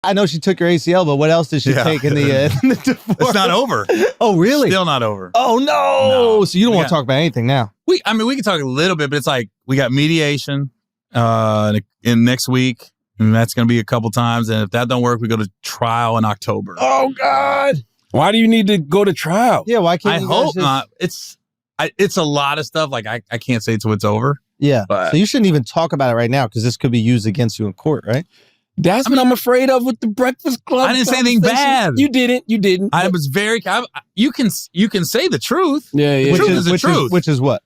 I know she took your ACL, but what else did she take in the divorce? It's not over. Oh, really? Still not over. Oh, no. So you don't want to talk about anything now? We can talk a little bit, but it's like we got mediation in next week, and that's going to be a couple times. And if that don't work, we go to trial in October. Oh, God. Why do you need to go to trial? Yeah, why can't I hope not. It's a lot of stuff. Like, I can't say till it's over. Yeah. But, so you shouldn't even talk about it right now because this could be used against you in court, right? That's what I'm afraid of with the Breakfast Club. I didn't say anything bad. You didn't. I was very. You can say the truth. Yeah. The truth is the truth. Which is what?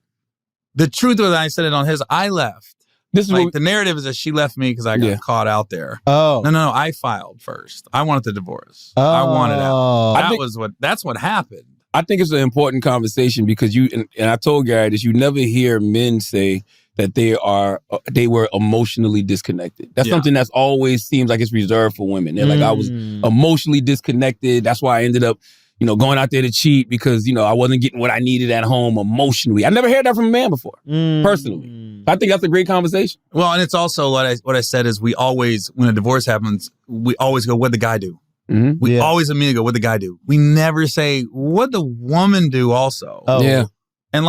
The truth was I said it on his. I left. This is like the narrative is that she left me because I got caught out there. Oh no! I filed first. I wanted the divorce. I wanted out. That's what happened. I think it's an important conversation because and I told Gary this. You never hear men say that they were emotionally disconnected. That's something that's always seems like it's reserved for women. They're like, I was emotionally disconnected. That's why I ended up, going out there to cheat because, I wasn't getting what I needed at home emotionally. I never heard that from a man before, personally. I think that's a great conversation. Well, and it's also what I said is we always, when a divorce happens, we always go, what'd the guy do? Mm-hmm. We always immediately go, what'd the guy do? We never say, what'd the woman do also? Oh. Yeah. And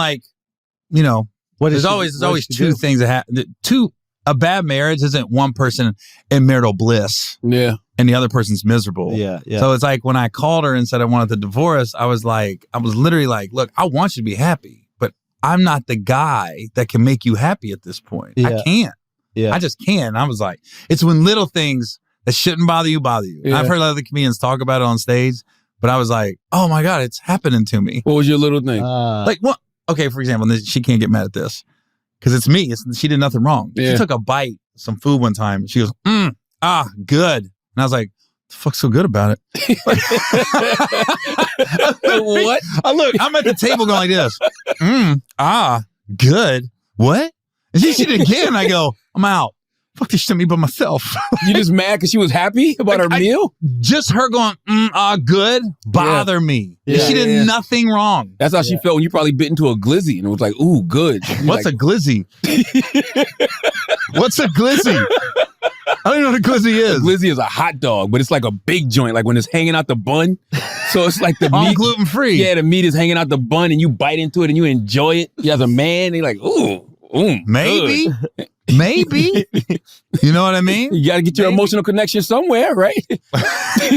there's always two things that happen. A bad marriage isn't one person in marital bliss. Yeah. And the other person's miserable. Yeah. So it's like when I called her and said I wanted the divorce, I was literally like, look, I want you to be happy, but I'm not the guy that can make you happy at this point. Yeah. I can't. Yeah. I just can't. I was like, it's when little things that shouldn't bother you. Yeah. I've heard other comedians talk about it on stage, but I was like, oh my God, it's happening to me. What was your little thing? Like what? Okay, for example, she can't get mad at this because it's me. She did nothing wrong. Yeah. She took a bite of some food one time. And she goes, good. And I was like, what the fuck's so good about it? What? I'm at the table going like this. Good. What? And she did it again. I go, I'm out. Fuck this shit me by myself. You just mad because she was happy about her meal? Just her going, good, bother me. Yeah. She did nothing wrong. That's how she felt when you probably bit into a glizzy and it was like, ooh, good. What's a glizzy? What's a glizzy? I don't even know what a glizzy is. A glizzy is a hot dog, but it's like a big joint, like when it's hanging out the bun. So it's like the meat. Gluten free. Yeah, the meat is hanging out the bun and you bite into it and you enjoy it. You as a man, you're like, maybe. Good. Maybe. You know what I mean? You got to get your emotional connection somewhere, right? I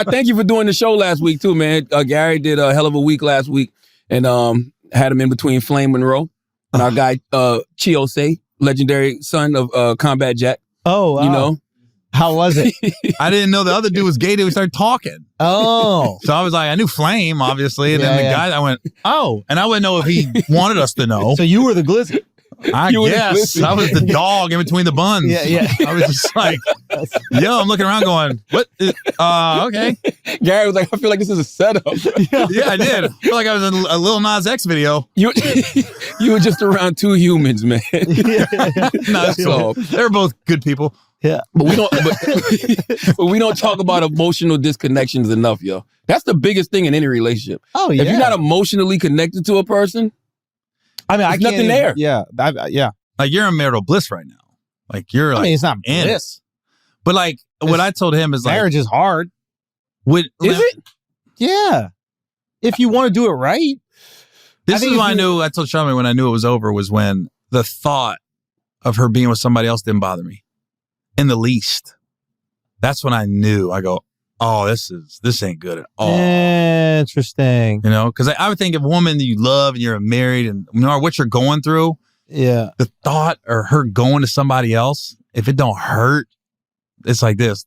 thank you for doing the show last week too, man. Gary did a hell of a week last week and had him in between Flame Monroe and our guy Chiose, legendary son of Combat Jack. Oh, wow. How was it? I didn't know the other dude was gay till we started talking. Oh. So I was like, I knew Flame, obviously. And then the guy, I went, and I wouldn't know if he wanted us to know. So you were the glizzy. I guess. I was the dog in between the buns. Yeah. I was just like, I'm looking around going, what? Okay. Gary was like, I feel like this is a setup. Yeah, I did. I feel like I was in a Lil Nas X video. You were just around two humans, man. No, it's cool. They were both good people. Yeah, but we don't talk about emotional disconnections enough, yo. That's the biggest thing in any relationship. Oh yeah. If you're not emotionally connected to a person, I mean, there's nothing there. Yeah, yeah. Like you're in marital bliss right now. Like you're like, it's not bliss. But like what I told him is like marriage is hard. Is it? Yeah. If you want to do it right. This is why I told Charlamagne when I knew it was over was when the thought of her being with somebody else didn't bother me. In the least. That's when I knew. I go, oh, this ain't good at all. Interesting. You know, because I would think of a woman that you love and you're married and no matter what you're going through, the thought or her going to somebody else, if it don't hurt, it's like this.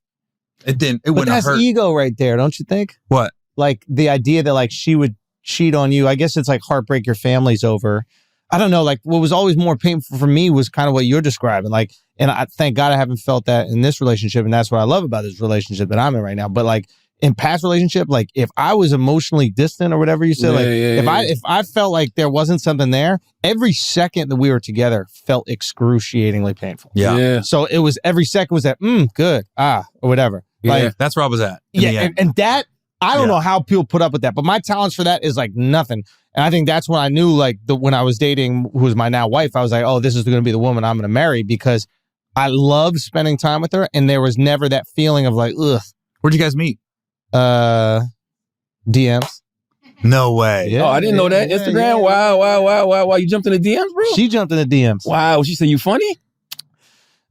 It wouldn't hurt. That's ego right there, don't you think? What? Like the idea that like she would cheat on you. I guess it's like heartbreak your family's over. I don't know. Like what was always more painful for me was kind of what you're describing. Like, and I thank God I haven't felt that in this relationship. And that's what I love about this relationship that I'm in right now. But like in past relationship, like if I was emotionally distant or whatever you said, if I felt like there wasn't something there, every second that we were together felt excruciatingly painful. Yeah. So it was every second was that, good, or whatever. Yeah. Like, that's where I was at. And that, I don't know how people put up with that, but my tolerance for that is like nothing. And I think that's when I knew, like, when I was dating, who was my now wife, I was like, oh, this is going to be the woman I'm going to marry because I love spending time with her, and there was never that feeling of like, ugh. Where'd you guys meet? DMs. No way. Yeah, I didn't know that. Instagram? Yeah. Wow. You jumped in the DMs, bro? She jumped in the DMs. Wow. She said, you funny?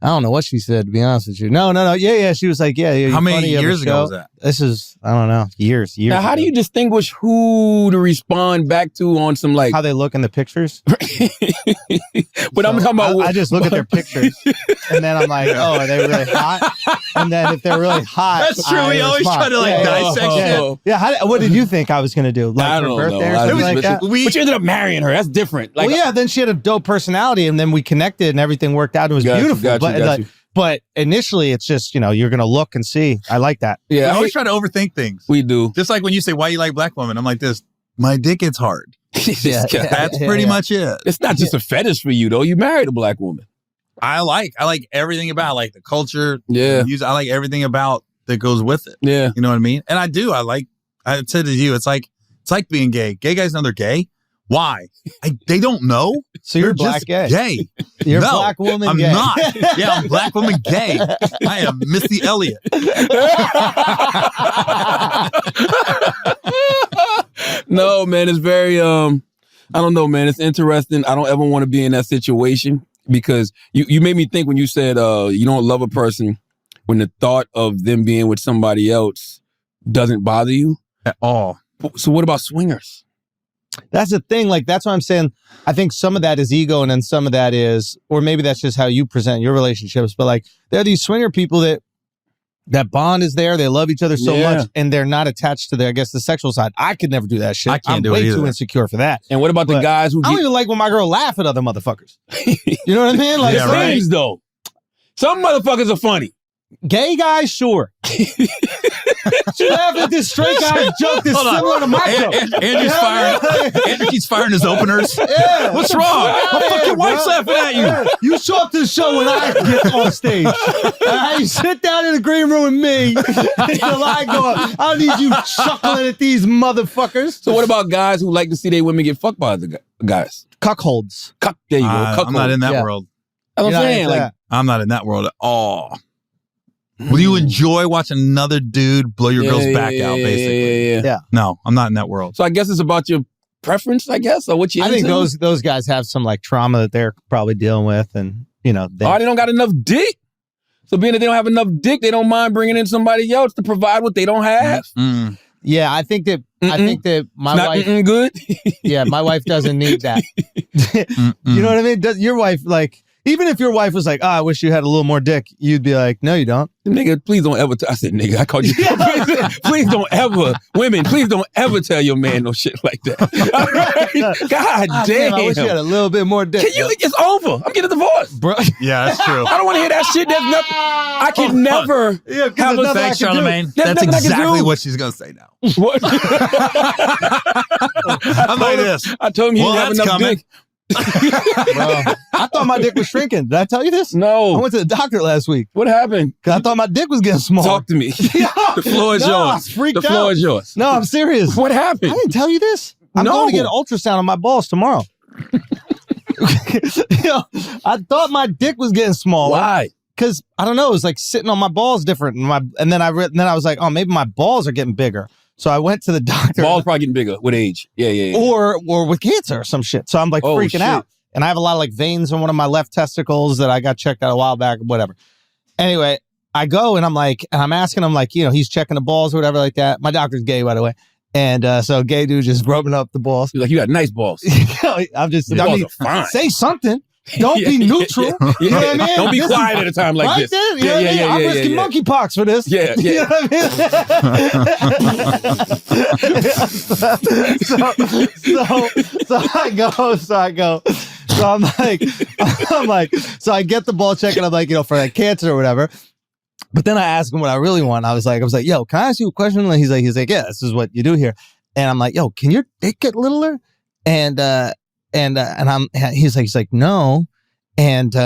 I don't know what she said, to be honest with you. No. Yeah. She was like, yeah. How many years ago was that? This is, I don't know, years Now, how ago. do you distinguish who to respond back to on some like... How they look in the pictures? But I'm talking about... I just look at their pictures, and then I'm like, oh, are they really hot? And then if they're really hot... That's true. We always try to dissect shit. Yeah, what did you think I was going to do? Like I her don't birthday know. or something like that? But you ended up marrying her. That's different. Like, Well, yeah, then she had a dope personality, and then we connected, and everything worked out. It was beautiful. Got you. But initially, it's just, you're going to look and see. I like that. Yeah, I always try to overthink things. We do. Just like when you say, why you like black women? I'm like this, my dick gets hard. That's pretty much it. It's not just a fetish for you, though. You married a black woman. I like everything about like the culture. Yeah. The music. I like everything about that goes with it. Yeah. You know what I mean? And I said to you, it's like being gay. Gay guys know they're gay. Why? They don't know. So you're They're black gay. Gay. You're no, black woman I'm gay. not. Yeah, I'm black woman gay. I am Missy Elliott. No, man, it's very I don't know, man. It's interesting. I don't ever want to be in that situation because you made me think when you said you don't love a person when the thought of them being with somebody else doesn't bother you At all. So what about swingers? That's the thing. Like, that's what I'm saying. I think some of that is ego, and then some of that is, or maybe that's just how you present your relationships. But like, there are these swinger people that bond is there. They love each other so much, and they're not attached to the sexual side. I could never do that shit. I'm way too insecure for that. And what about the guys who? I don't even like when my girl laugh at other motherfuckers. You know what I mean? Like, Yeah, right. Things though. Some motherfuckers are funny. Gay guys, sure. She laughed at this straight guy's joke that's similar to my joke. Andrew keeps firing his openers. Yeah. What's wrong? My fucking wife's laughing at you. Yeah. You show up to the show when I get on stage. You sit down in the green room with me until I go up. I don't need you chuckling at these motherfuckers. So what about guys who like to see their women get fucked by other guys? Cuckolds. There you go. I'm not in that world. That's what I'm saying. Like, I'm not in that world at all. Will you enjoy watching another dude blow your girl's back out, basically? Yeah. No, I'm not in that world. So I guess it's about your preference, I guess, or what you I think into? those guys have some like trauma that they're probably dealing with, and they don't got enough dick. So being that they don't have enough dick, they don't mind bringing in somebody else to provide what they don't have. Mm. Yeah, I think that my wife good. Yeah, my wife doesn't need that. You know what I mean? Your wife, like, even if your wife was like, I wish you had a little more dick, you'd be like, no, you don't. Nigga, please don't ever. I said, nigga, I called you. Please don't ever, women, please don't ever tell your man no shit like that. All right? God damn. I wish you had a little bit more dick. It's over. I'm getting a divorce. Bro. Yeah, that's true. I don't want to hear that shit. There's nothing. I can never have a Thanks, Charlamagne. That's exactly what she's going to say now. What? I'm like this. I told him he didn't have enough dick. Bro, I thought my dick was shrinking. Did I tell you this? No. I went to the doctor last week. What happened? Because I thought my dick was getting small. Talk to me. The floor is I yours. was freaked The floor out. is yours. No, I'm serious. What happened? I didn't tell you this. I'm No. going to get an ultrasound on my balls tomorrow. I thought my dick was getting smaller. Why? Because I don't know, it was like sitting on my balls different, and then I was like, oh, maybe my balls are getting bigger. So I went to the doctor. Balls probably getting bigger with age. Yeah. Or with cancer or some shit. So I'm like freaking out, and I have a lot of like veins in one of my left testicles that I got checked out a while back. Whatever. Anyway, I go and I'm asking him like, he's checking the balls or whatever like that. My doctor's gay, by the way. And so gay dude just rubbing up the balls. He's like, you got nice balls. I'm just, balls are fine. Say something. Don't be neutral. You know what I mean? Don't be quiet at a time like this. You know what I mean? I'm risking monkeypox for this. Yeah. You know what I mean? So I go. So I'm like, so I get the ball check and I'm like, for that cancer or whatever. But then I asked him what I really want. I was like, yo, can I ask you a question? And he's like, yeah, this is what you do here. And I'm like, yo, can your dick get littler? And he's like, no. And he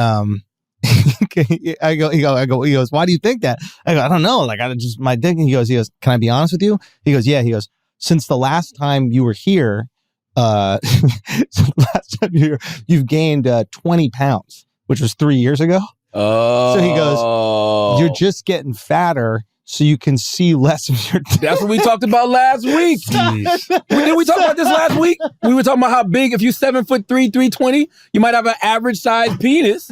goes, why do you think that? I go, I don't know. Like, my dick. And he goes, can I be honest with you? He goes, yeah. He goes, since the last time you were here, you've gained 20 pounds, which was 3 years ago. Oh. So he goes, you're just getting fatter so you can see less of your dick. That's what we talked about last week. Didn't we talk about this last week? We were talking about how big, if you're 7'3", 320, you might have an average sized penis,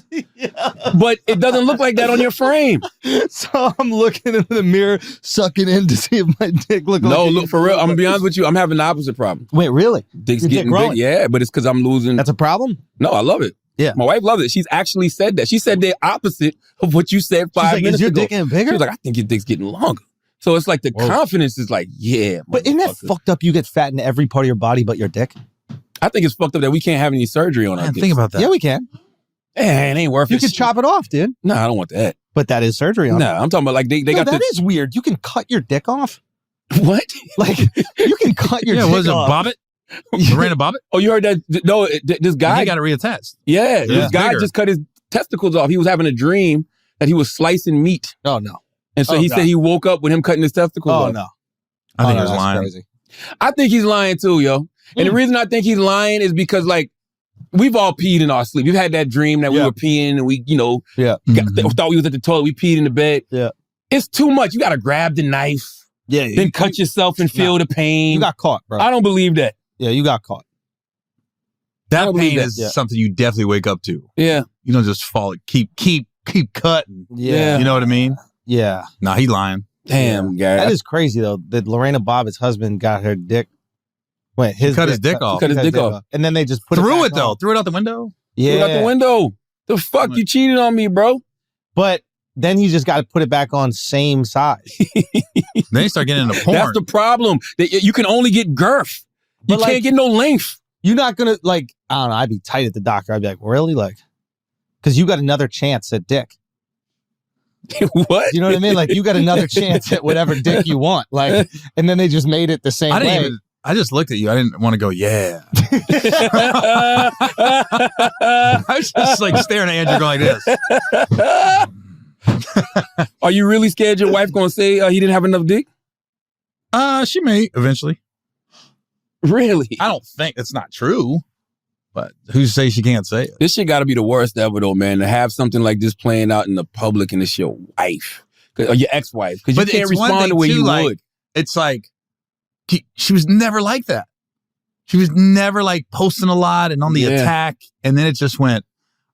but it doesn't look like that on your frame. So I'm looking in the mirror, sucking in to see if my dick looks like. No, look, for real, I'm gonna be honest with you, I'm having the opposite problem. Wait, really? Dick's Your dick getting growing? big. Yeah, but it's because I'm losing. That's a problem? No, I love it. Yeah. My wife loves it. She's actually said that. She said the opposite of what you said 5 minutes is your ago. dick getting bigger? She was like, I think your dick's getting longer. So it's like the confidence is like, yeah. But isn't that fucked up? You get fat in every part of your body but your dick? I think it's fucked up that we can't have any surgery on our dicks. Think about that. Yeah, we can. Man, it ain't worth it. You can chop it off, dude. No, I don't want that. But that is surgery on it. No, I'm talking about like they No, got that is weird. You can cut your dick off? What? Like, you can cut your dick off. Yeah, was it Bobbitt? Lorena Bobbitt? Oh, you heard that? No, this guy. He got it reattached. Yeah, this guy bigger. just cut his testicles off. He was having a dream that he was slicing meat. Oh, no. And so he said he woke up with him cutting his testicles off. Oh, no. I think he was that's lying. crazy. I think he's lying too, yo. And the reason I think he's lying is because, like, we've all peed in our sleep. You've had that dream that we were peeing and we, thought we was at the toilet. We peed in the bed. Yeah. It's too much. You got to grab the knife. Yeah. Then cut yourself and feel the pain. You got caught, bro. I don't believe that. Yeah, you got caught. That pain that. is something you definitely wake up to. Yeah. You don't just fall. Keep cutting. Yeah. You know what I mean? Yeah. Nah, he lying. Damn, guy. That is crazy, though, that Lorena Bobbitt's husband got her dick. Wait, He cut his dick off. Cut his dick off. And then they just put Threw it it, back though. on. Threw it out the window. Yeah. Threw it out the window. The fuck? You cheated on me, bro. But then you just got to put it back on same size. Then you start getting into porn. That's the problem. You can only get girth. You But, like, can't get no length. You're not going to, like, I don't know, I'd be tight at the doctor. I'd be like, really? Like, because you got another chance at dick. What? You know what I mean? Like, you got another chance at whatever dick you want. Like, and then they just made it the same way. I just looked at you. I didn't want to go, yeah. I was just like staring at Andrew going like this. Are you really scared your wife gonna say he didn't have enough dick? She may eventually. Really? I don't think it's not true. But who's to say she can't say it? This shit got to be the worst ever, though, man. To have something like this playing out in the public and it's your wife or your ex-wife, because you can't respond the way you would. It's like she was never like that. She was never like posting a lot and on the attack, and then it just went.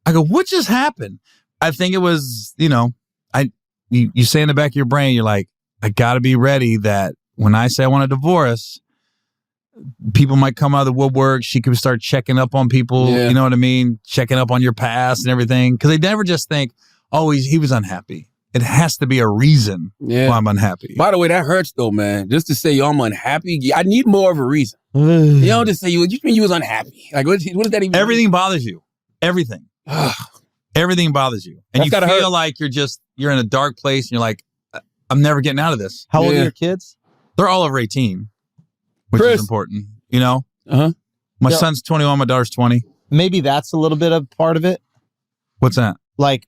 I go, what just happened? I think it was, you say in the back of your brain, you're like, I got to be ready that when I say I want a divorce, people might come out of the woodwork. She could start checking up on people. Yeah. You know what I mean? Checking up on your past and everything. Because they never just think, oh, he was unhappy. It has to be a reason why I'm unhappy. By the way, that hurts though, man. Just to say, yo, I'm unhappy. I need more of a mean you don't just say you mean you was unhappy. Like, what does that even Everything bothers you. Everything. Everything bothers you. And you feel like you're in a dark place and you're like, I'm never getting out of this. How old are your kids? They're all over 18. Which is important, Uh-huh. My son's 21, my daughter's 20. Maybe that's a little bit of part of it. What's that? Like,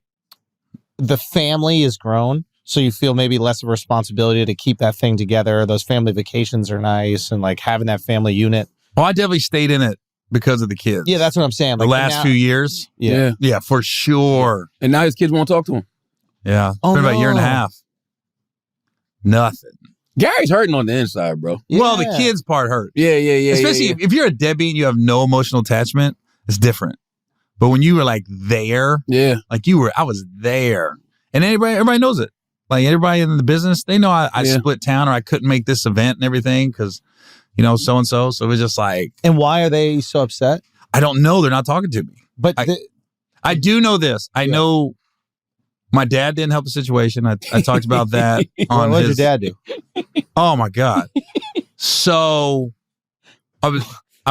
the family is grown, so you feel maybe less of a responsibility to keep that thing together. Those family vacations are nice, and like having that family unit. Oh, I definitely stayed in it because of the kids. Yeah, that's what I'm saying. The Like, last few years. Yeah. Yeah, for sure. And now his kids won't talk to him. Yeah. It's been about a year and a half. Nothing. Gary's hurting on the inside, bro. Yeah. Well, the kids part hurts. Yeah. Especially if you're a deadbeat and you have no emotional attachment, it's different. But when you were like there, like I was there. And everybody knows it. Like everybody in the business, they know I split town or I couldn't make this event and everything because, so-and-so. So it was just like. And why are they so upset? I don't know. They're not talking to me. But I do know this. I know my dad didn't help the situation. I talked about that. What did your dad do? Oh my God. So I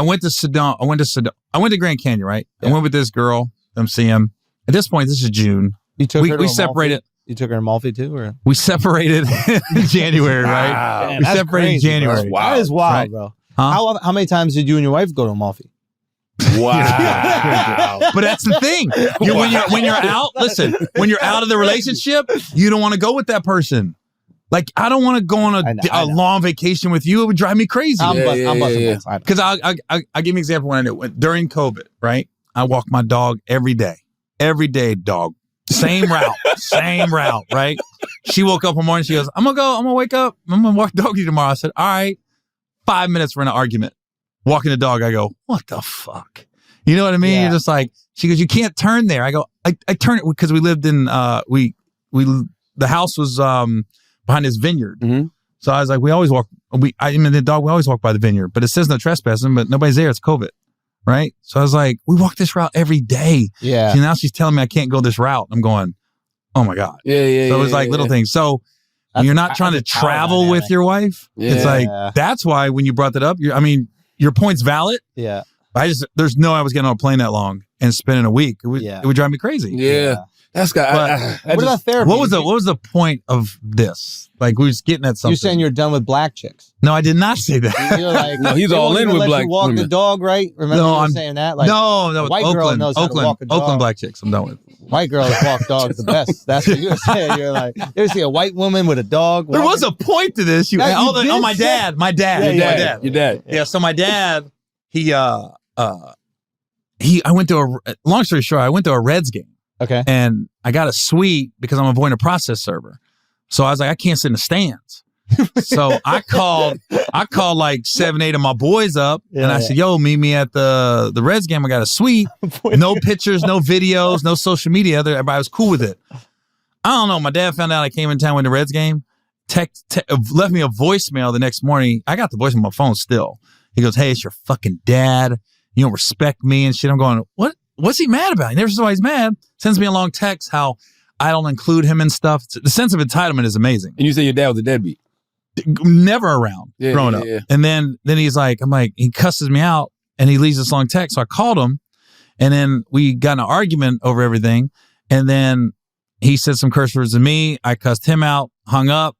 went to Sedona. I went to Grand Canyon, right? Yeah. I went with this girl, MCM. At this point, this is June. You took her to we separated. You took her to Amalfi too, or we separated in January, right? Man, we separated in January. Wow. That is wild, right? Bro. Huh? How many times did you and your wife go to Amalfi? Wow. But that's the thing. When you're out, listen, when you're out of the relationship, you don't want to go with that person. Like, I don't want to go on a long vacation with you. It would drive me crazy. I'm busting. Because I'll give you an example when I did. During COVID, right? I walk my dog every day. Every day, dog Same route, right? She woke up one morning, she goes, I'm gonna wake up, I'm gonna walk doggy tomorrow. I said, all right. 5 minutes, we're in an argument. Walking the dog, I go, what the fuck? You know what I mean? Yeah. You're just like, she goes, you can't turn there. I go, I turn it because we lived in, the house was behind this vineyard. Mm-hmm. So I was like, we always walk, we always walk by the vineyard, but it says no trespassing, but nobody's there. It's COVID, right? So I was like, we walk this route every day. Yeah. So now she's telling me I can't go this route. I'm going, oh my God. Yeah. So it was like little things. So when you're not trying to travel with your wife, it's like, that's why when you brought that up, your point's valid. Yeah. There's no way I was getting on a plane that long and spending a week. It would drive me crazy. Yeah. That's got. What about therapy? What was the point of this? Like, we were just getting at something. You're saying you're done with black chicks. No, I did not say that. You're like, no, he's all in with black you walk women. the dog, right? Remember you were saying that? Like, no, white girl knows how to walk a dog. Oakland black chicks. I'm done with. White girls walk dogs the best. That's what you were saying. You're like, you ever see a white woman with a dog? There was a point to this. My dad. My dad. Your dad. Yeah. So my dad, I went to long story short, I went to a Reds game. Okay. And I got a suite because I'm avoiding a process server. So I was like, I can't sit in the stands. So I called like 7-8 of my boys up and I said, yo, meet me at the Reds game. I got a suite. No pictures, no videos, no social media. Everybody was cool with it. I don't know. My dad found out I came in town when the Reds game. Left me a voicemail the next morning. I got the voice on my phone still. He goes, hey, it's your fucking dad. You don't respect me and shit. I'm going, what? What's he mad about? He never says why he's mad. Sends me a long text how I don't include him in stuff. The sense of entitlement is amazing. And you say your dad was a deadbeat? Never around growing up. Yeah. And then he's like, he cusses me out and he leaves this long text. So I called him and then we got in an argument over everything. And then he said some curse words to me. I cussed him out, hung up.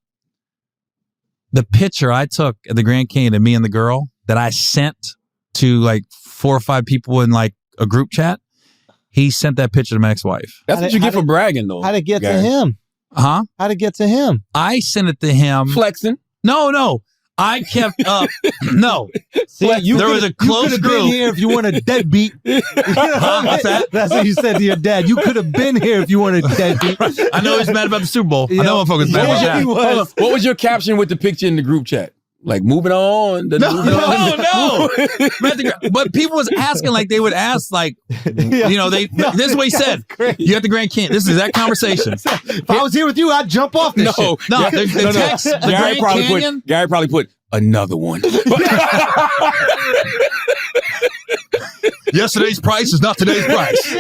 The picture I took at the Grand Canyon of me and the girl that I sent to like 4 or 5 people in like a group chat. He sent that picture to my ex-wife. That's what you get for bragging, though. How'd it get to him? Huh? How'd it get to him? I sent it to him. Flexing? No. I kept up. No. See, there was a close group. You could have been here if you weren't a deadbeat. What's that? That's what you said to your dad. You could have been here if you weren't a deadbeat. I know he's mad about the Super Bowl. I know motherfuckers mad about that. What was your caption with the picture in the group chat? Like, moving on. No. But people was asking, like, they would ask, like, this is what he said. You at the Grand Canyon. This is that conversation. If I was here with you, I'd jump off this shit. No. The text, the Grand Canyon. Gary probably put another one. Yesterday's price is not today's price.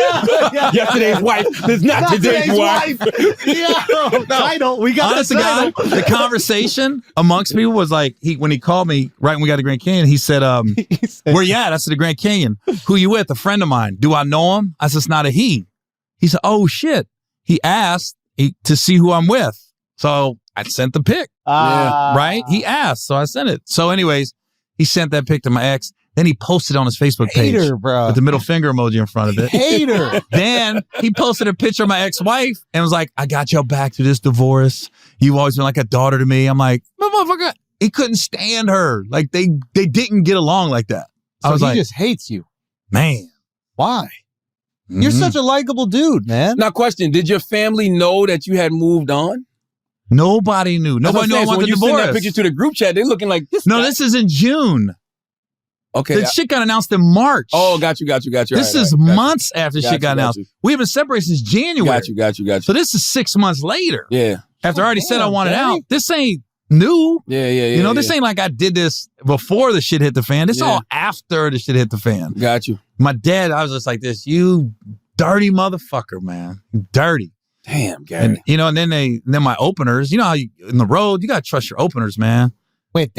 Yesterday's wife is not today's wife. Title. We got honest the title. God, the conversation amongst people was like, when he called me right when we got to Grand Canyon, he said, where you at? I said, the Grand Canyon. Who you with? A friend of mine. Do I know him? I said, it's not a he. He said, oh shit. He asked to see who I'm with. So I sent the pic. Right? He asked. So I sent it. So anyways, he sent that pic to my ex. Then he posted on his Facebook page bro. with the middle finger emoji in front of it. Hater. Then he posted a picture of my ex-wife and was like, I got your back through this divorce. You've always been like a daughter to me. I'm like, motherfucker, he couldn't stand her. Like they didn't get along like that. So I was he like, just hates you. Man. Why? You're such a likable dude, man. Now, question, did your family know that you had moved on? Nobody knew. Nobody knew I wanted when the divorce. You send that picture to the group chat, they're looking like this. No, this is in June. Okay. The shit got announced in March. Oh, got you. This is months after shit got announced. We have been separated since January. Got you. So this is 6 months later. Yeah. After I already said I wanted out. This ain't new. Yeah. You know, this ain't like I did this before the shit hit the fan. This all after the shit hit the fan. Got you. My dad, I was just like this, you dirty motherfucker, man. You dirty. Damn, Gary. And, and then my openers, you know how in the road, you got to trust your openers, man. Wait,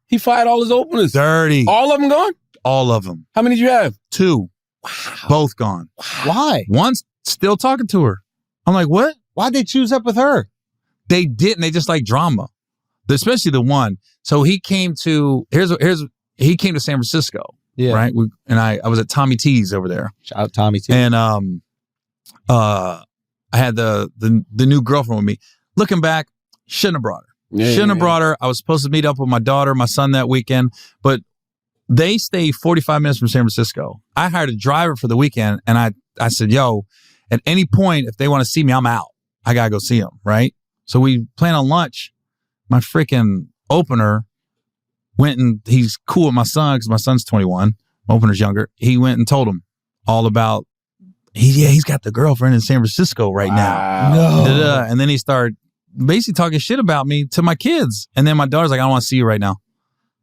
he fired all his openers. Dirty. All of them gone? All of them. How many did you have? 2. Wow. Both gone. Why? One's still talking to her. I'm like, what? Why'd they choose up with her? They didn't. They just like drama. Especially the one. So he came to, he came to San Francisco. Yeah. Right? I was at Tommy T's over there. Shout out Tommy T. And I had the new girlfriend with me. Looking back, shouldn't have brought her. Shouldn't have brought her. I was supposed to meet up with my daughter, my son that weekend, but they stay 45 minutes from San Francisco. I hired a driver for the weekend, and I said, yo, At any point, if they want to see me, I'm out. I got to go see them, right? So we plan on lunch. My freaking opener went and he's cool with my son because my son's 21. My opener's younger. He went and told him all about, he's got the girlfriend in San Francisco right now. No. And then he started basically talking shit about me to my kids. And then my daughter's like, I don't want to see you right now.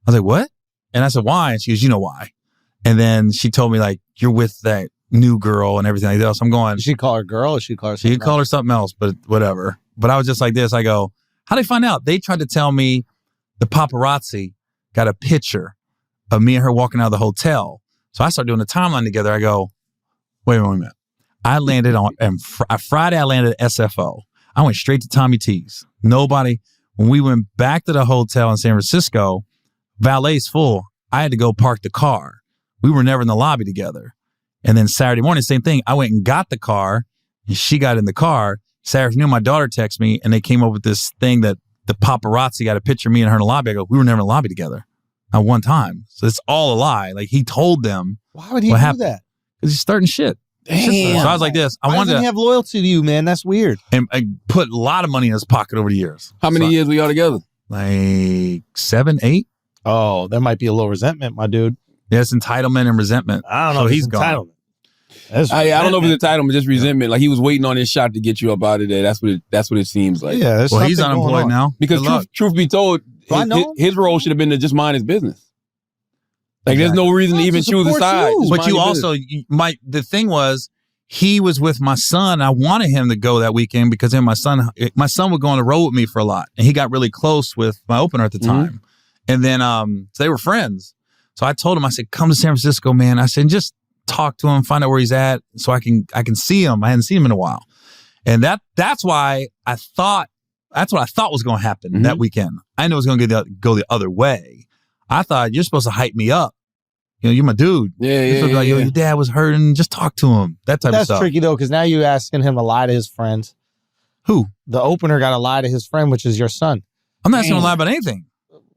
I was like, what? And I said, why? And she goes, you know why. And then she told me, like, you're with that new girl and everything like that. So I'm going. Did she call her girl or she call her something She called her something else, but whatever. But I was just like this. I go, how'd they find out? They tried to tell me the paparazzi got a picture of me and her walking out of the hotel. So I started doing the timeline together. I go, wait a minute. I landed on, and Friday I landed at SFO. I went straight to Tommy T's. Nobody, when we went back to the hotel in San Francisco, valet's full. I had to go park the car. We were never in the lobby together. And then Saturday morning, same thing. I went and got the car and she got in the car. Saturday afternoon, my daughter texted me and they came up with this thing that the paparazzi got a picture of me and her in the lobby. I go, we were never in the lobby together. Not one time. So it's all a lie. Like he told them. Why would he do that? Because he's starting shit. Damn. So I was like this. Why doesn't he have loyalty to you, man? That's weird. And I put a lot of money in his pocket over the years. How many years were y'all together? Like 7, 8. Oh, there might be a little resentment, my dude. Yeah, it's entitlement and resentment. I don't know. So If he's it's gone. entitlement. I don't know if it's entitlement, just resentment. Like he was waiting on his shot to get you up out of there. That's what it seems like. Yeah. Well, he's unemployed now. Because truth be told, I know his role should have been to just mind his business. Like there's no reason to even choose a side. Just But mind you your also, business. the thing was, he was with my son. I wanted him to go that weekend because then my son would go on the road with me for a lot. And he got really close with my opener at the time. And then so they were friends. So I told him, I said, come to San Francisco, man. I said, just talk to him, find out where he's at so I can see him. I hadn't seen him in a while. And that's why I thought, that's what I thought was going to happen that weekend. I knew it was going to go the other way. I thought, you're supposed to hype me up. You know, you're my dude. Yeah, you're supposed to be like, yo, your dad was hurting. Just talk to him. That type of That's stuff. tricky, though, because now you're asking him to lie to his friends. Who? The opener got to lie to his friend, which is your son. I'm not asking him to lie about anything.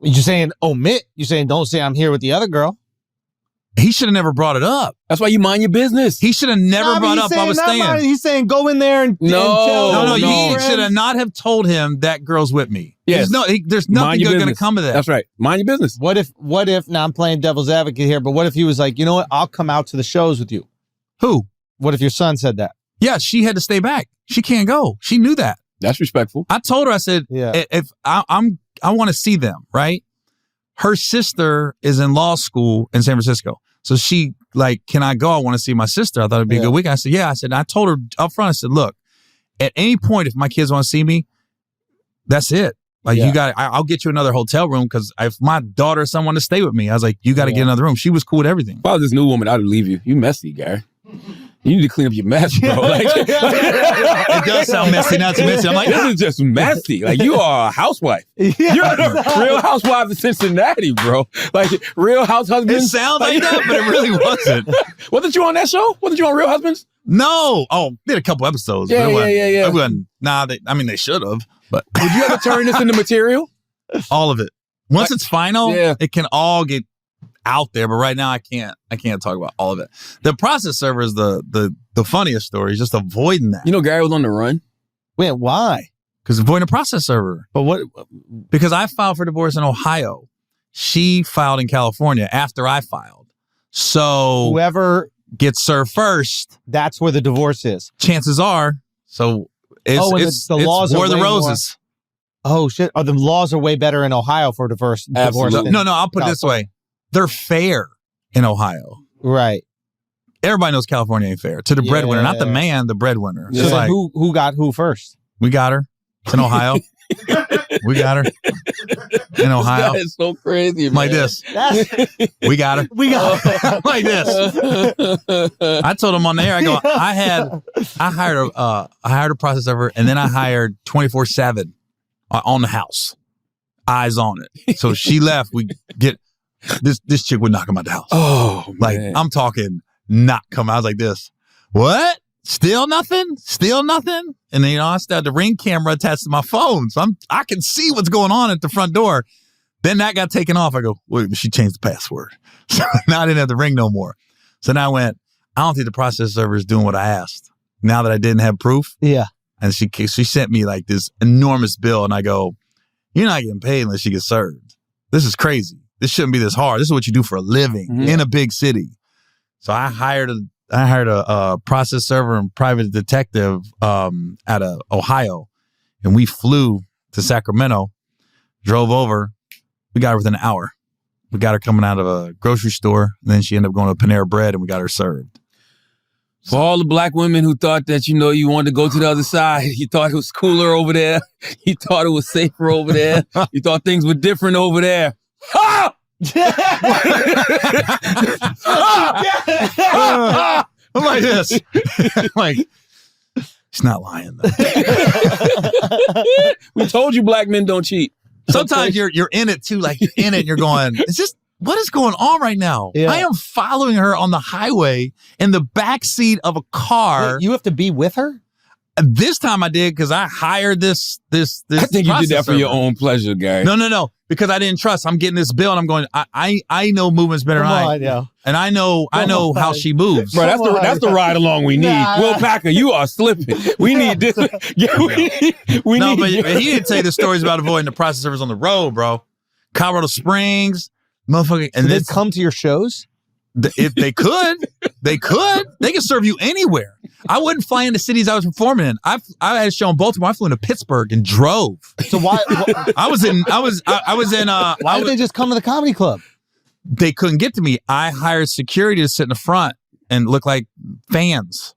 You're saying omit. You're saying don't say I'm here with the other girl. He should have never brought it up. That's why you mind your business. He should have never brought up I was staying. He's saying go in there and No, tell you should have not have told him that girl's with me. Yes. There's nothing good going to come of that. That's right. Mind your business. What if, now I'm playing devil's advocate here, but what if he was like, you know what, I'll come out to the shows with you? Who? What if your son said that? Yeah, she had to stay back. She can't go. She knew that. That's respectful. I told her, I said, if I want to see them, right? Her sister is in law school in San Francisco. So she like, can I go? I want to see my sister. I thought it'd be a good weekend. I said, yeah. I said, I told her up front, I said, look, at any point, if my kids want to see me, that's it. Like you got, I'll get you another hotel room because if my daughter or someone to stay with me, I was like, you got to get another room. She was cool with everything. If I was this new woman, I'd leave you. You messy, Gary. You need to clean up your mess, bro. Like, it does sound messy. Now it's messy. I'm like, this is just messy. Like you are a housewife. You're the Real Housewives of Cincinnati, bro. Like Real House Husbands. It sounds like that, but it really wasn't. Wasn't you on that show? Wasn't you on Real Husbands? No. Oh, did a couple episodes. Yeah, but yeah. It wasn't. Nah, they should have. But would you ever turn this into material? All of it. Once it's final, it can all get out there, but right now I can't talk about all of it. The process server is the funniest story, is just avoiding that. You know, Gary was on the run. Wait, why? Because avoiding a process server. But what? Because I filed for divorce in Ohio. She filed in California after I filed. So whoever gets served first, that's where the divorce is. Chances are. So it's the laws War are of the way Roses. Oh shit! Oh, the laws are way better in Ohio for divorce. No, I'll put it this way. They're fair in Ohio. Right. Everybody knows California ain't fair. To the breadwinner, not the man, the breadwinner. So like, who got who first? We got her. It's in Ohio. We got her. In Ohio. That is so crazy, man. Like this. We got her. We got her. Like this. I told him on the air, I go, I hired a process server, and then I hired 24/7 on the house. Eyes on it. So she left. We get this chick would knock him out the house. Oh, like man. I'm talking not come. I was like this. What? Still nothing? Still nothing? And then I still had the Ring camera attached to my phone, so I can see what's going on at the front door. Then that got taken off. I go, wait, she changed the password. So now I didn't have the Ring no more. So now I went, I don't think the process server is doing what I asked. now that I didn't have proof. Yeah. And she sent me like this enormous bill. And I go, you're not getting paid unless you get served. This is crazy. This shouldn't be this hard. This is what you do for a living in a big city. So I hired a process server and private detective out of Ohio. And we flew to Sacramento, drove over. We got her within an hour. We got her coming out of a grocery store. And then she ended up going to Panera Bread and we got her served. For all the black women who thought that, you wanted to go to the other side, you thought it was cooler over there, you thought it was safer over there, you thought things were different over there. Ha! I'm like this. Like, she's not lying though. We told you black men don't cheat. Sometimes you're in it too, like you're in it and you're going, what is going on right now? Yeah. I am following her on the highway in the backseat of a car. Wait, you have to be with her? This time I did because I hired this. I think you did that for your own pleasure, Gary. No. Because I didn't trust. I'm getting this bill and I'm going, I know movements better than I do. And I know how she moves. Bro, that's the ride along we need. Will Packer, you are slipping. We need this. Yeah, we no, need but he didn't tell you the stories about avoiding the process servers on the road, bro. Colorado Springs, motherfucking. And they'd come to your shows? If they could. They could serve you anywhere. I wouldn't fly into cities I was performing in. I had a show in Baltimore. I flew into Pittsburgh and drove. So why? I was in. Why would they just come to the comedy club? They couldn't get to me. I hired security to sit in the front and look like fans,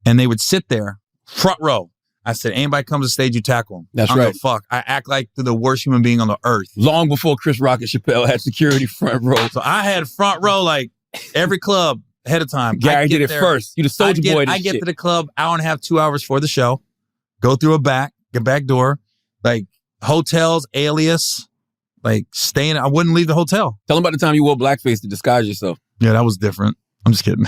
and they would sit there front row. I said, anybody comes to stage, you tackle them. That's I don't right. give a fuck. I act like they're the worst human being on the earth. Long before Chris Rock and Chappelle had security front row. So I had front row like every club ahead of time. Gary did it first. You the soldier boy. I get to the club hour and a half, 2 hours for the show. Go through a back door, like hotels, alias, like staying. I wouldn't leave the hotel. Tell them about the time you wore blackface to disguise yourself. Yeah, that was different. I'm just kidding.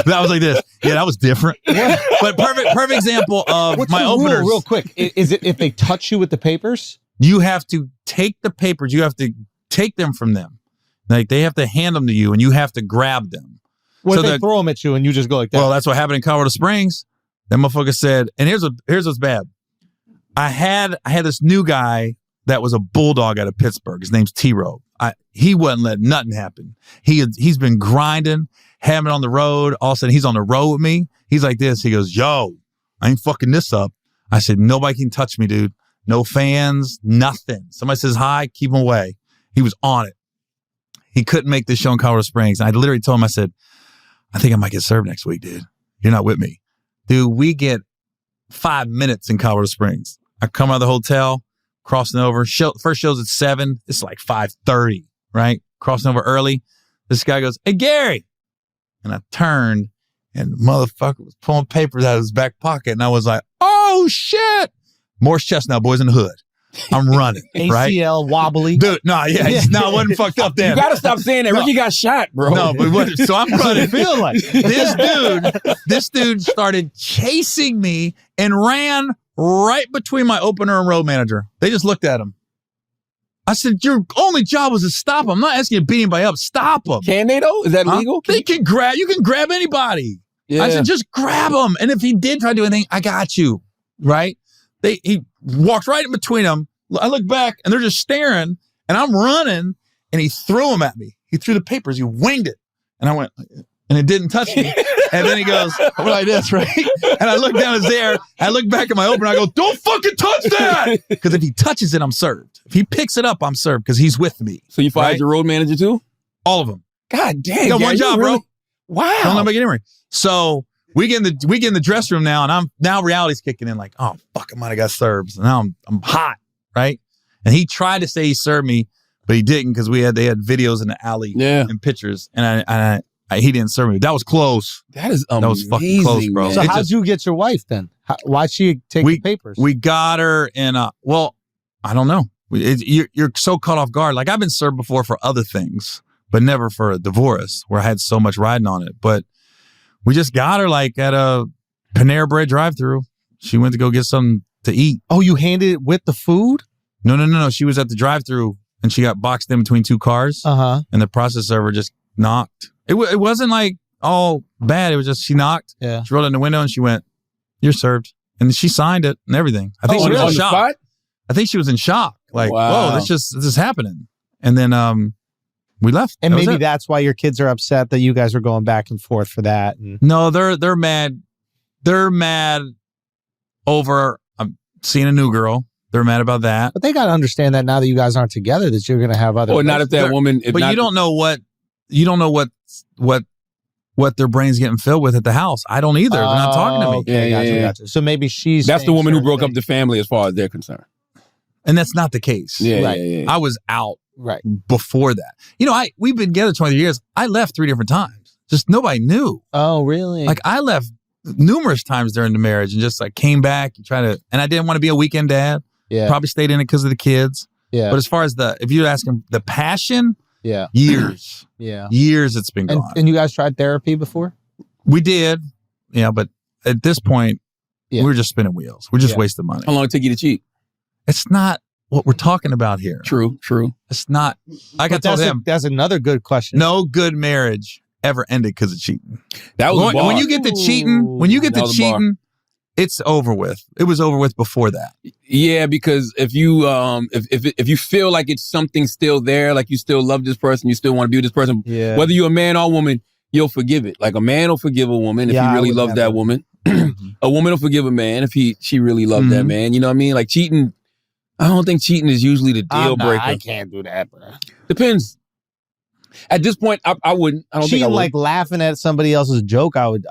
That was like this. Yeah, that was different. But perfect example of What's my the rule, openers. real quick? Is it if they touch you with the papers? You have to take the papers. You have to take them from them. Like they have to hand them to you, and you have to grab them. Or so they throw them at you, and you just go like that. Well, that's what happened in Colorado Springs. That motherfucker said, and here's what's bad. I had this new guy that was a bulldog out of Pittsburgh. His name's T-Robe. He wouldn't let nothing happen. He's been grinding, having it on the road. All of a sudden, he's on the road with me. He's like this. He goes, yo, I ain't fucking this up. I said, nobody can touch me, dude. No fans, nothing. Somebody says hi, keep him away. He was on it. He couldn't make this show in Colorado Springs. And I literally told him, I said, I think I might get served next week, dude. You're not with me. Dude, we get 5 minutes in Colorado Springs. I come out of the hotel, crossing over. First show's at 7. It's like 5:30, right? Crossing over early. This guy goes, hey, Gary. And I turned, and the motherfucker was pulling papers out of his back pocket. And I was like, oh, shit. Morris Chestnut, boys in the hood. I'm running, right? ACL wobbly. Dude, no, yeah. No, I wasn't fucked up then. You got to stop saying that. Ricky got shot, bro. No, but what, so I'm running. Feel like This dude started chasing me and ran right between my opener and road manager. They just looked at him. I said, your only job was to stop him. I'm not asking you to beat anybody up. Stop him. Can they though? Is that legal? You can grab anybody. Yeah. I said, just grab him. And if he did try to do anything, I got you. Right? He walked right in between them. I look back and they're just staring and I'm running and he threw them at me. He threw the papers. He winged it. And I went, and it didn't touch me. And then he goes, I went like this, right? And I look down his there. I look back at my opener. I go, don't fucking touch that. Because if he touches it, I'm served. If he picks it up, I'm served because he's with me. So you fired your road manager too? All of them. God damn. You got one job, really? bro. Wow. Don't let me get in here. So we get in the dressing room now, and now reality's kicking in. Like, oh fuck, I might have got served. So now I'm hot, right? And he tried to say he served me, but he didn't because they had videos in the alley and pictures, and he didn't serve me. That was close. That is amazing. That was fucking close, bro. Man. So how'd you get your wife then? Why'd she take the papers? We got her in well, I don't know. You're so caught off guard. Like I've been served before for other things, but never for a divorce where I had so much riding on it. But we just got her like at a Panera Bread drive-thru. She went to go get something to eat. Oh, you handed it with the food? No. She was at the drive-thru and she got boxed in between two cars. Uh-huh. And the process server just knocked. It wasn't like all bad. It was just she knocked. Yeah. She rolled in the window and she went, "You're served." And she signed it and everything. I think she was in shock. Spot? I think she was in shock. Like, Wow. whoa, this is happening. And then we left. And maybe that's why your kids are upset that you guys are going back and forth for that. And No, they're mad. They're mad over seeing a new girl. They're mad about that. but they got to understand that now that you guys aren't together, that you're going to have other. Or not if that woman. But you don't know what their brain's getting filled with at the house. I don't either. They're not talking to me. Okay, gotcha. So maybe she's. That's the woman who broke up the family as far as they're concerned. And that's not the case. Yeah, Right. yeah. I was out Right. before that. You know, we've been together 20 years. I left 3 different times. Just nobody knew. Oh, really? Like I left numerous times during the marriage and just like came back and and I didn't want to be a weekend dad. Yeah. Probably stayed in it because of the kids. Yeah. But as far as if you're asking the passion, Yeah. years. Yeah. Years it's been gone. And you guys tried therapy before? We did. Yeah, but at this point, Yeah. we're just spinning wheels. We're just wasting money. How long it take you to cheat? It's not what we're talking about here. True. It's not. Like I But told him, that's another good question. no good marriage ever ended because of cheating. That was a bar. When you get to cheating, That was a bar. it's over with. It was over with before that. Yeah, because if you if you feel like it's something still there, like you still love this person, you still want to be with this person, Yeah. whether you're a man or a woman, you'll forgive it. Like a man will forgive a woman if Yeah, he I really would loves never. that woman. A woman will forgive a man if she really loved that man. You know what I mean? Like cheating, I don't think cheating is usually the deal breaker. I can't do that, bro. Depends. At this point, I wouldn't. I don't think I would. like laughing at somebody else's joke, I would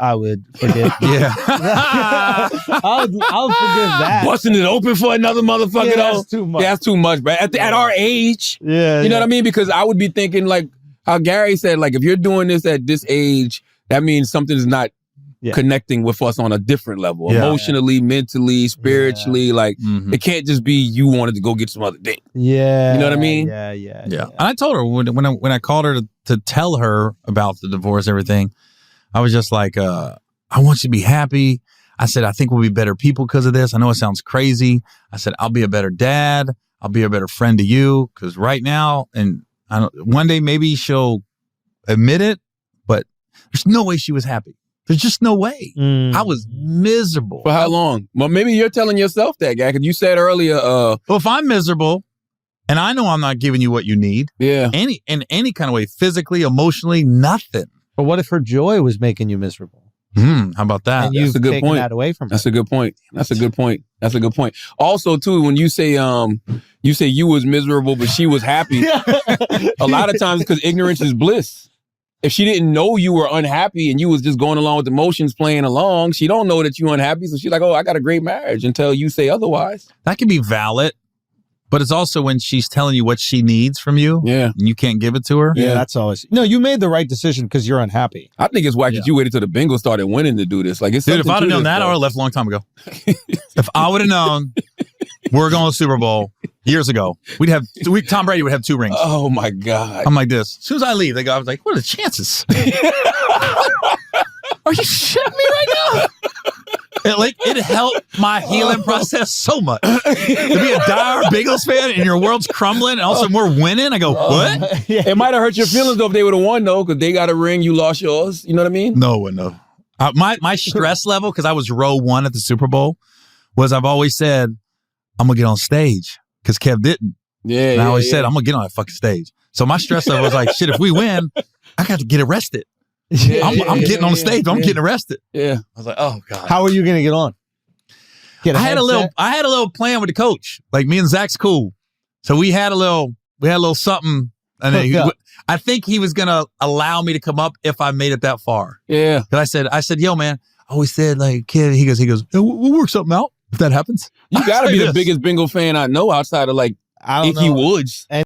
forgive. Yeah. I'll forgive that. Busting it open for another motherfucker, Yeah, though. that's too much. Yeah, that's too much, bro. At our age, Yeah. you know what I mean? Because I would be thinking, like how Gary said, like if you're doing this at this age, that means something's not connecting with us on a different level, emotionally, mentally, spiritually. Like it can't just be you wanted to go get some other dick. Yeah. You know what I mean? Yeah. And I told her when I called her to tell her about the divorce, everything, I was just like, I want you to be happy. I said, I think we'll be better people because of this. I know it sounds crazy. I said, I'll be a better dad. I'll be a better friend to you because right now, and one day maybe she'll admit it, but there's no way she was happy. There's just no way. I was miserable. For how long? Well, maybe you're telling yourself that, guy, because you said earlier. Well, if I'm miserable and I know I'm not giving you what you need, in any kind of way, physically, emotionally, nothing. But what if her joy was making you miserable? How about that? And you've That's a good taken point. that away from her. That's a good point. That's a good point. That's a good point. Also, too, when you say you was miserable, but she was happy, a lot of times because ignorance is bliss. If she didn't know you were unhappy and you was just going along with emotions, playing along, she don't know that you're unhappy. So she's like, oh, I got a great marriage until you say otherwise. That can be valid, but it's also when she's telling you what she needs from you. Yeah. And you can't give it to her. Yeah, that's always. No, you made the right decision because you're unhappy. I think it's whack that you waited till the Bengals started winning to do this. Like, it's Dude, if something I'd have to known this, that, I though. would have left a long time ago. If I would have known we're going to the Super Bowl years ago, Tom Brady would have 2 rings. Oh, my God. I'm like this. As soon as I leave, I was like, what are the chances? Are you shitting me right now? It helped my healing process so much. To be a dire Bengals fan and your world's crumbling and all of a sudden we're winning, I go, what? It might have hurt your feelings, though, if they would have won, though, because they got a ring, you lost yours. You know what I mean? No. My stress level, because I was row 1 at the Super Bowl, was I've always said, I'm going to get on stage, because Kev didn't. Yeah, and I always said, I'm going to get on that fucking stage. So my stress level was like, shit, if we win, I got to get arrested. I'm getting on the stage, but I'm getting arrested. Yeah. I was like, oh, God. How are you going to get on? I had a little plan with the coach. Like, me and Zach's cool. So we had a little something. And I think he was going to allow me to come up if I made it that far. Yeah. Because I said, yo, man, I always said, like, kid, he goes, we'll work something out if that happens. You got to be the biggest Bengal fan I know outside of, like, Icky Woods.